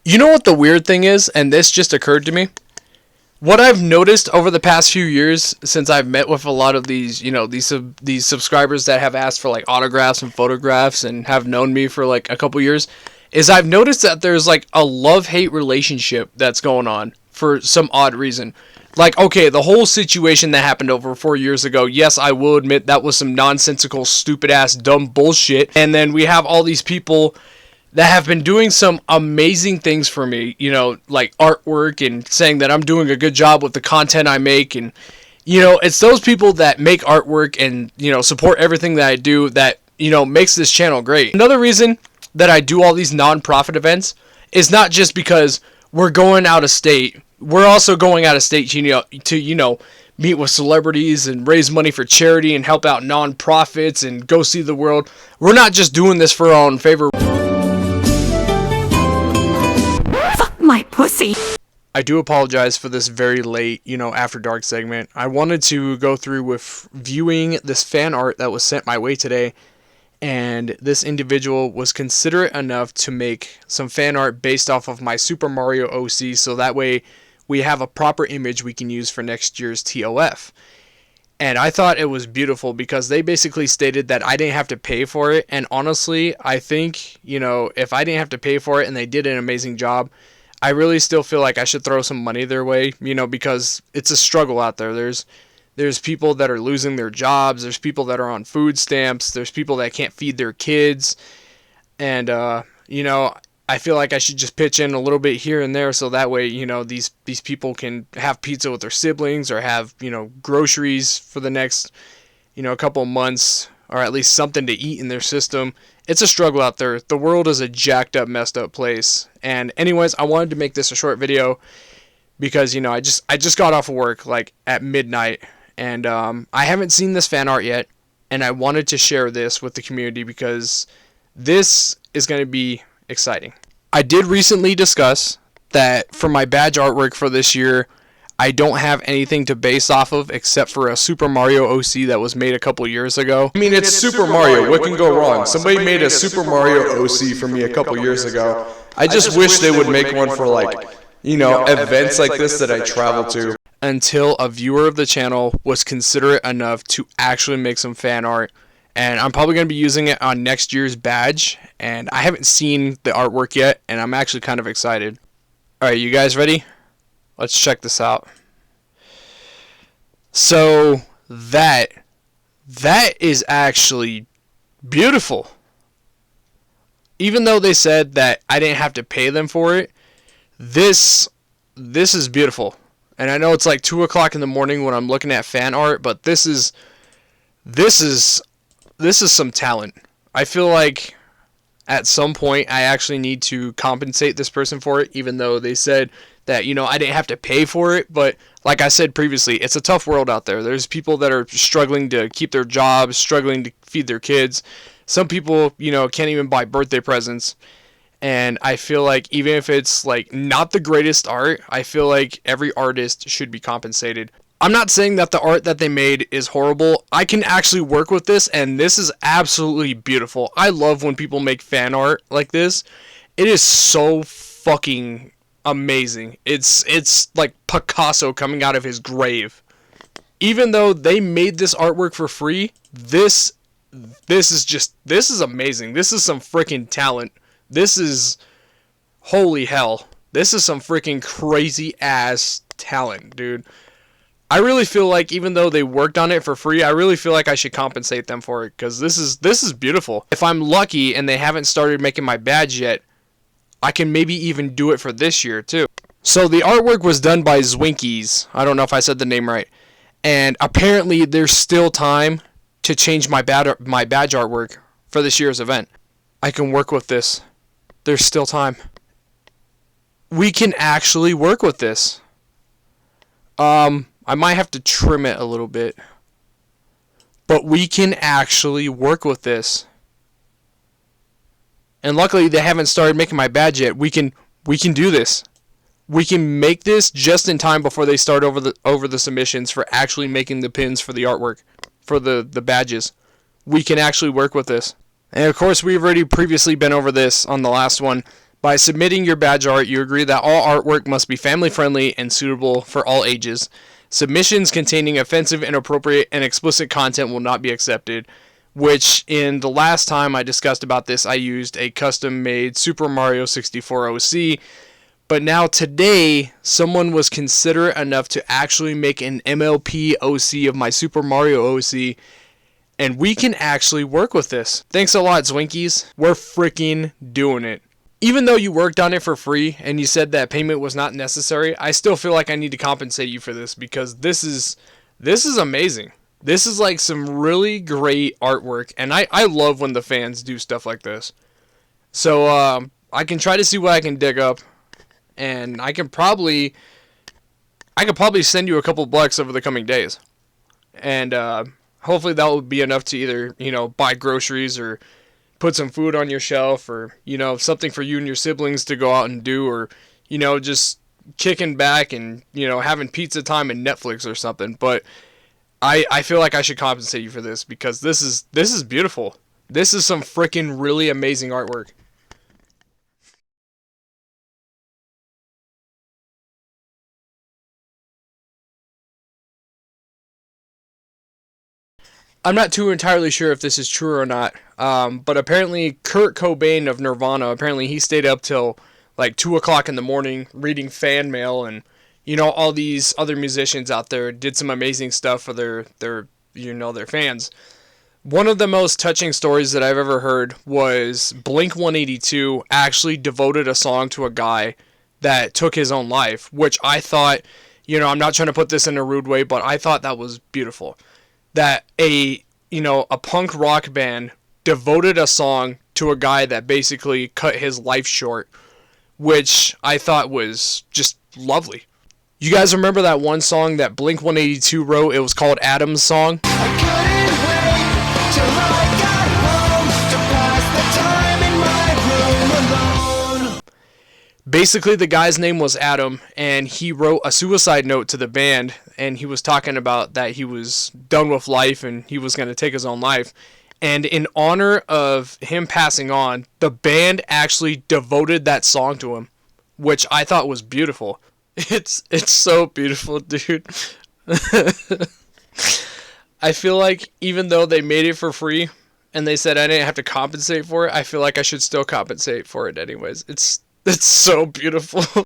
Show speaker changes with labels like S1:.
S1: You know what the weird thing is, and this just occurred to me? What I've noticed over the past few years since I've met with a lot of these, these subscribers that have asked for like autographs and photographs and have known me for like a couple years, is I've noticed that there's like a love-hate relationship that's going on for some odd reason. Like, okay, the whole situation that happened over 4 years ago, yes, I will admit that was some nonsensical, stupid-ass, dumb bullshit. And then we have all these people that have been doing some amazing things for me, like artwork and saying that I'm doing a good job with the content I make. And, it's those people that make artwork and, support everything that I do that, makes this channel great. Another reason that I do all these non-profit events is not just because we're going out of state. We're also going out of state to meet with celebrities and raise money for charity and help out non-profits and go see the world. We're not just doing this for our own favor.
S2: My pussy.
S1: I do apologize for this very late, after dark segment. I wanted to go through with viewing this fan art that was sent my way today, and this individual was considerate enough to make some fan art based off of my Super Mario OC, so that way we have a proper image we can use for next year's TOF. And I thought it was beautiful because they basically stated that I didn't have to pay for it, and honestly, I think, if I didn't have to pay for it and they did an amazing job, I really still feel like I should throw some money their way, because it's a struggle out there. There's people that are losing their jobs. There's people that are on food stamps. There's people that can't feed their kids. And, I feel like I should just pitch in a little bit here and there so that way, these people can have pizza with their siblings or have, groceries for the next, couple of months, or at least something to eat in their system. It's a struggle out there. The world is a jacked up, messed up place. And anyways, I wanted to make this a short video because, I just got off of work like at midnight, and I haven't seen this fan art yet, and I wanted to share this with the community because this is going to be exciting. I did recently discuss that for my badge artwork for this year, I don't have anything to base off of except for a Super Mario OC that was made a couple years ago.
S3: I mean, it's Super Mario. What can go wrong? Somebody made a Super Mario OC for me a couple years ago. I just wish they would make one for, like, events like this that I travel to.
S1: Until a viewer of the channel was considerate enough to actually make some fan art. And I'm probably going to be using it on next year's badge. And I haven't seen the artwork yet, and I'm actually kind of excited. Alright, you guys ready? Let's check this out. So that is actually beautiful. Even though they said that I didn't have to pay them for it, this is beautiful. And I know it's like 2 o'clock in the morning when I'm looking at fan art, but this is some talent. I feel like at some point I actually need to compensate this person for it, even though they said that, I didn't have to pay for it. But like I said previously, it's a tough world out there. There's people that are struggling to keep their jobs, struggling to feed their kids. Some people, can't even buy birthday presents. And I feel like even if it's like not the greatest art, I feel like every artist should be compensated. I'm not saying that the art that they made is horrible. I can actually work with this, and this is absolutely beautiful. I love when people make fan art like this. It is so fucking amazing. It's like Picasso coming out of his grave. Even though they made this artwork for free, this is amazing. This is some freaking talent. This is holy hell. This is some freaking crazy ass talent, dude. I really feel like even though they worked on it for free, I really feel like I should compensate them for it because this is beautiful. If I'm lucky and they haven't started making my badge yet, I can maybe even do it for this year too. So the artwork was done by Zwinkies. I don't know if I said the name right. And apparently there's still time to change my badge artwork for this year's event. I can work with this. There's still time. We can actually work with this. I might have to trim it a little bit. But we can actually work with this. And luckily they haven't started making my badge yet. We can do this. We can make this just in time before they start over the submissions for actually making the pins for the artwork, for the badges. We can actually work with this. And of course we've already previously been over this on the last one, By submitting your badge art, you agree that all artwork must be family friendly and suitable for all ages. Submissions containing offensive, inappropriate, and explicit content will not be accepted. Which, in the last time I discussed about this, I used a custom made Super Mario 64 OC. But now today, someone was considerate enough to actually make an MLP OC of my Super Mario OC, and we can actually work with this. Thanks a lot, Zwinkies. We're freaking doing it. Even though you worked on it for free and you said that payment was not necessary, I still feel like I need to compensate you for this because this is amazing. This is like some really great artwork, and I love when the fans do stuff like this. So I can try to see what I can dig up. And I could probably send you a couple bucks over the coming days, and hopefully that will be enough to either buy groceries or put some food on your shelf, or something for you and your siblings to go out and do, or just kicking back and having pizza time and Netflix or something. But I feel like I should compensate you for this because this is beautiful. This is some freaking really amazing artwork. I'm not too entirely sure if this is true or not, but apparently Kurt Cobain of Nirvana, apparently he stayed up till like 2 o'clock in the morning reading fan mail, and all these other musicians out there did some amazing stuff for their fans. One of the most touching stories that I've ever heard was Blink 182 actually devoted a song to a guy that took his own life, which I thought, I'm not trying to put this in a rude way, but I thought that was beautiful. That a punk rock band devoted a song to a guy that basically cut his life short, which I thought was just lovely. You guys remember that one song that Blink 182 wrote? It was called Adam's Song. I couldn't wait till I got home to pass the time in my room alone. Basically, the guy's name was Adam, and he wrote a suicide note to the band, and he was talking about that he was done with life and he was going to take his own life. And in honor of him passing on, the band actually devoted that song to him, which I thought was beautiful. It's so beautiful, dude. I feel like even though they made it for free and they said I didn't have to compensate for it, I feel like I should still compensate for it anyways. It's so beautiful.